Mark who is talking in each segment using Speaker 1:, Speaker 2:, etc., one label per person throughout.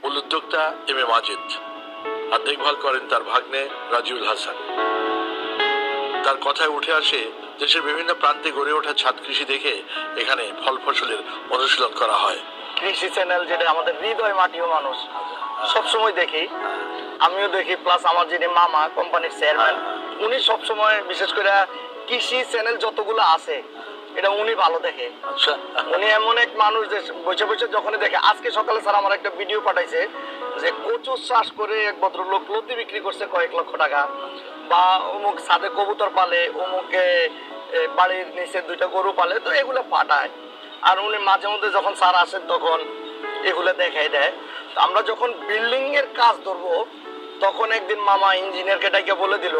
Speaker 1: মূল উদ্যোক্তা M A Majed আর দেখভাল করেন তার ভাগ্নে রাজিউল হাসান। তার কথায় উঠে আসে দেশের বিভিন্ন প্রান্তে গড়ে ওঠা ছাদ কৃষি দেখে এখানে ফল ফসলের অনুশীলন করা হয়।
Speaker 2: কৃষি চ্যানেল যেটা আমাদের হৃদয় মাটিও মানুষ সবসময় দেখি, আমিও দেখি, প্লাস আমার যিনি মামা কোম্পানির চেয়ারম্যান উনি সবসময় বিশেষ করে কৃষি চ্যানেল যতগুলো আছে এটা উনি ভালো দেখে। উনি এমন এক মানুষ যে বসে বসে যখনই দেখে, আজকে সকালে স্যার আমার একটা ভিডিও পাঠাইছে যে কচু চাষ করে এক ভদ্রলোক লতি বিক্রি করছে কয়েক লক্ষ টাকা, বা অমুক ছাদে কবুতর পালে, অমুকে বাড়ির নিচে 2টা গরু পালে, তো এগুলো পাঠায়। আর উনি মাঝে মধ্যে যখন স্যার আসেন তখন এগুলো দেখাই দেয়। আমরা যখন বিল্ডিং এর কাজ ধরবো তখন একদিন মামা ইঞ্জিনিয়ারকে ডাকে বলে দিল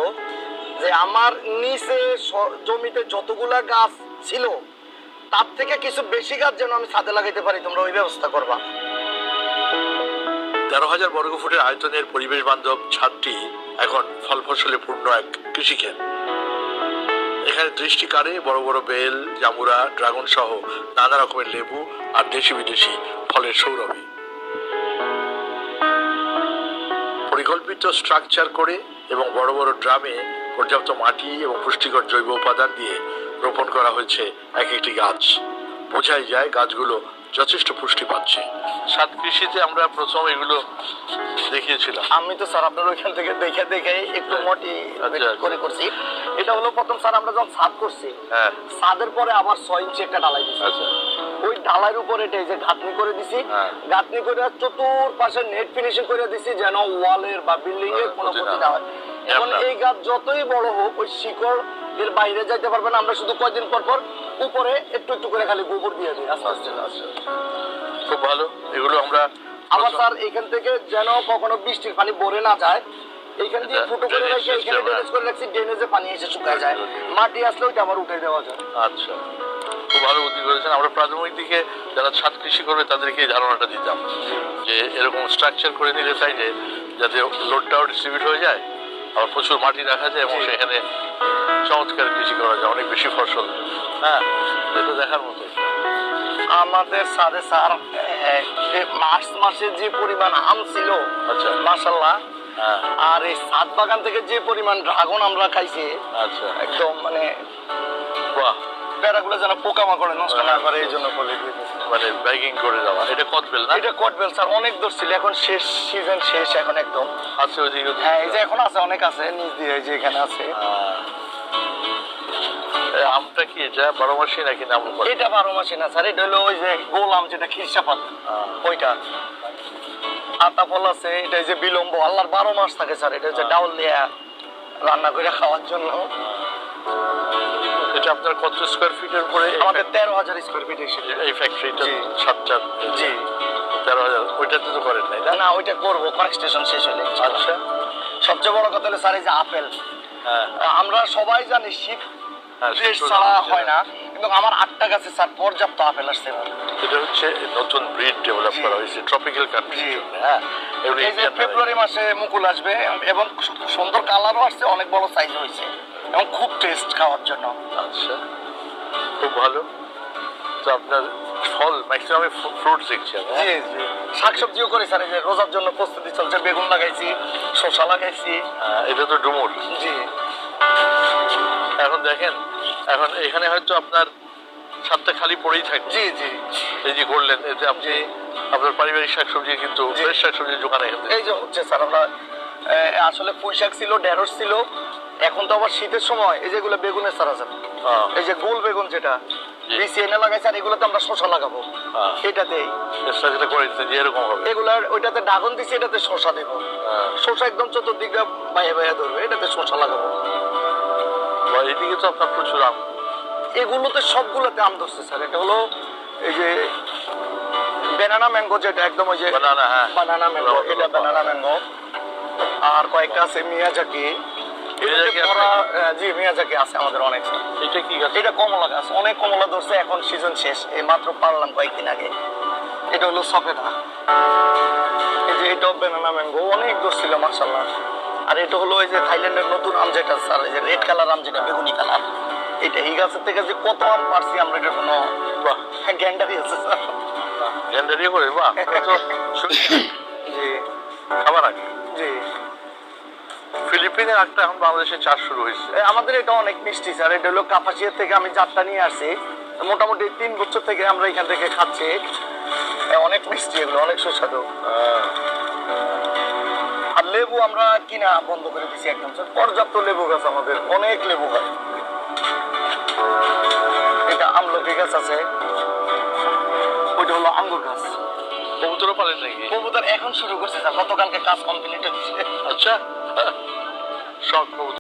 Speaker 2: যে আমার নিচে জমিতে যতগুলা গাছ ছিল তার থেকে কিছু বেশি গাছ যেন আমি ছাদে লাগাইতে পারি, তোমরা ওই ব্যবস্থা করবা।
Speaker 1: 13,000 বর্গফুটের আয়তনের পরিবেশ বান্ধব ছাদটি এখন ফল ফসলে পূর্ণ এক কৃষিক্ষেত। এখানে দৃষ্টি কাড়ে বড় বড় বেল, জামুরা, ড্রাগন সহ নানা রকমের লেবু আর দেশি বিদেশি ফলের সৌরভে। পরিকল্পিত স্ট্রাকচার করে এবং বড় বড় ড্রামে পর্যাপ্ত মাটি এবং পুষ্টিকর জৈব উপাদান দিয়ে রোপণ করা হয়েছে এক একটি গাছ। বোঝাই যায় গাছগুলো যথেষ্ট পুষ্টি পাচ্ছে। ছাদ কৃষিতে আমরা প্রথম এগুলো দেখিয়েছিলাম।
Speaker 2: আমি তো স্যার আপনার ওইখান থেকে দেখে দেখে একটু মোটি করে করছি। এটা হলো প্রথম স্যার আমরা যখন ছাদ করছি, ছাদের পরে আবার 6 ইঞ্চি একটা ঢালাই দিছি। ওই ঢালাইয়ের উপর এটা যে গাঁথনি করে দিছি, গাঁথনি করে চতুর্পাশে নেট ফিনিশিং করে দিছি যেন ওয়ালের বা বিল্ডিং এর কোনো ক্ষতি না হয়। এখন এই গাছ যতই বড় হোক ওই শিকড় এর বাইরে যাইতে পারবে না। আমরা শুধু কয়েকদিন পর পর উপরে একটু একটু করে খালি গোবর দিয়ে দিই আস্তে আস্তে।
Speaker 1: খুব ভালো। এগুলো আমরা
Speaker 2: আবার স্যার এখান থেকে যেন কখনো বৃষ্টির পানি ভরে না যায়, এইখান দিয়ে ফুটো করে রাখি, এখানে ড্রেনেজ করে রাখছি, ড্রেনেজে পানি এসে শুকায় যায়, মাটি আসলে ওইটা আবার উঠে দেওয়া যায়।
Speaker 1: আচ্ছা, খুব ভালো বুদ্ধি করেছেন। আমরা প্রাথমিক দিকে যারা ছাদ কৃষি করবে তাদেরকে এই ধারণাটা দিতাম যে এরকম স্ট্রাকচার করে নিলে সাইডে যাতে লোডটাও ডিস্ট্রিবিউট হয়ে যায়, আবার প্রচুর মাটি রাখা যায় এবং সেখানে চমৎকার কৃষি করা যায়, অনেক বেশি ফসল। হ্যাঁ, এটা দেখার মতো।
Speaker 2: আমাদের সাথে স্যার মার্চ মাসে যে পরিমাণ আম ছিল, আচ্ছা মাশাআল্লাহ, আর এই ছাদ বাগান থেকে যে পরিমাণ ড্রাগন আমরা খাইছি, আচ্ছা একদম মানে বাহ, বেড়াগুলো যেন পোকামাকড়ে নষ্ট না করে এই জন্য
Speaker 1: মানে ব্যাগিং করে দেওয়া। এটা কটবেল না?
Speaker 2: এটা কটবেল স্যার, অনেক দূর ছিল, এখন শেষ সিজন শেষ, এখন একদম
Speaker 1: আছে ওইদিকে।
Speaker 2: হ্যাঁ, এই যে এখন আছে, অনেক আছে নিচ দিয়ে, এই যে এখানে আছে।
Speaker 1: আমটা কি এটা 12 মাসি নাকি নাম?
Speaker 2: এটা 12 মাসি না স্যার, এটা হলো ওই যে গোল আম যেটা খিরসাপাত, ওইটা। আতা ফল আছে, এটা যে বিলম্ব আল্লাহর 12 মাস থাকে স্যার। এটা হচ্ছে ডাউল দিয়ে রান্না করে খাওয়ার জন্য।
Speaker 1: এটা আপনার কত স্কয়ার ফিটের উপরে?
Speaker 2: আমাদের 13,000 স্কয়ার ফিট
Speaker 1: এই ফ্যাক্টরিটা। ছাদটা
Speaker 2: জি
Speaker 1: 13,000। ওইটাতে তো করেন নাই?
Speaker 2: না, ওইটা করবো কনস্ট্রাকশন শেষ হলে।
Speaker 1: আচ্ছা,
Speaker 2: সবচেয়ে বড় কথা হলো স্যার এই যে আপেল, আমরা সবাই জানি শীত ছাড়া হয় না, কিন্তু আমার 8টা গাছে স্যার পর্যাপ্ত আপেল আসছে।
Speaker 1: এটা হচ্ছে নতুন ব্রিড ডেভেলপ করা হয়েছে ট্রপিক্যাল কান্ট্রির জন্য। হ্যাঁ,
Speaker 2: এই যে ফেব্রুয়ারি মাসে মুকুল আসবে এবং সুন্দর কালারও আসছে, অনেক বড় সাইজ হয়েছে এবং খুব টেস্ট খাওয়ার জন্য।
Speaker 1: আচ্ছা, খুব ভালো। তো আপনার ফল ম্যাক্সিমাম ফ্রুট দেখছি।
Speaker 2: জি জি, শাকসবজিও করি স্যার। এই যে রোজার জন্য প্রস্তুতি চলছে, বেগুন লাগাইছি, শসা লাগাইছি।
Speaker 1: এটা তো ডুমুর।
Speaker 2: জি,
Speaker 1: এখন দেখেন, এখন এখানে হয়তো আপনার ছাদটা খালি পড়েই থাকবে।
Speaker 2: জি জি,
Speaker 1: এই যে করলেন, এতে আপনি আপনার পারিবারিক শাকসবজি কিন্তু ফ্রেশ শাকসবজির দোকানে
Speaker 2: এই যে হচ্ছে স্যার। আমরা আসলে পুঁই শাক ছিল, ঢেঁড়স ছিল, এখন তো আবার শীতের সময় এই যেগুলো বেগুনের চারা আছে, এই যে গোল বেগুন যেটা বিসি এনে লাগাইছে, আর এগুলোতে আমরা শসা লাগাবো। এটাতেই
Speaker 1: এরকম হবে।
Speaker 2: এগুলার ওইটাতে ড্রাগন দিছি, এটাতে শসা দেবো। শসা একদম চতুর্দিকে বাইরে বাইরে ধরবে, এটাতে শসা লাগাবো।
Speaker 1: এদিকে তো আপনার প্রচুর আম।
Speaker 2: এগুলোতে সবগুলোতে আম ধরছে স্যার। এটা হলো এই যে ব্যানানা ম্যাঙ্গো, যেটা একদম ওই যে বানানা ম্যাঙ্গো, এটা ব্যানানা ম্যাঙ্গো। আর কয়েকটা আছে মিয়াজাকি। জি, মিয়াজাকি আছে আমাদের অনেক।
Speaker 1: এটা কি গাছ?
Speaker 2: এটা কমলা গাছ, অনেক কমলা ধরছে, এখন সিজন শেষ, এই মাত্র পারলাম কয়েকদিন আগে। এটা হলো সফেদা। এই যে এটাও ব্যানানা ম্যাঙ্গো, অনেক ধরছিল মাশাআল্লাহ। আর এটা হলো এই যে থাইল্যান্ডের নতুন আম যেটা স্যার, এই যে রেড কালার আম, যেটা বেগুনি কালার। এটা এই গাছের থেকে যে কত আম পারছি আমরা, এটা কোনো গ্যান্ডারি আছে স্যার।
Speaker 1: গ্যান্ডারি করে? বাহ,
Speaker 2: জি
Speaker 1: খাবার আখ।
Speaker 2: জি।
Speaker 1: ফিলিপিনের আখটা এখন বাংলাদেশে চাষ শুরু হয়েছে।
Speaker 2: আমাদের এটা অনেক মিষ্টি স্যার, এটা হলো কাপাসিয়া থেকে আমি জাতটা নিয়ে আসছি, মোটামুটি 3 বছর থেকে আমরা এখান থেকে খাচ্ছি। অনেক মিষ্টি, এগুলো অনেক সুস্বাদু। আর লেবু আমরা কিনা বন্ধ করে দিছি একদম স্যার, পর্যাপ্ত লেবু গাছ আমাদের, অনেক লেবু হয়। এটা আমলকি গাছ আছে, ওইটা হলো আঙ্গুর গাছ।
Speaker 1: কবুতরও পালেন নাকি?
Speaker 2: কবুতর এখন শুরু করছে স্যার, গতকালকে কাজ কমপ্লিট হচ্ছে।
Speaker 1: আচ্ছা, শখ কবুতর।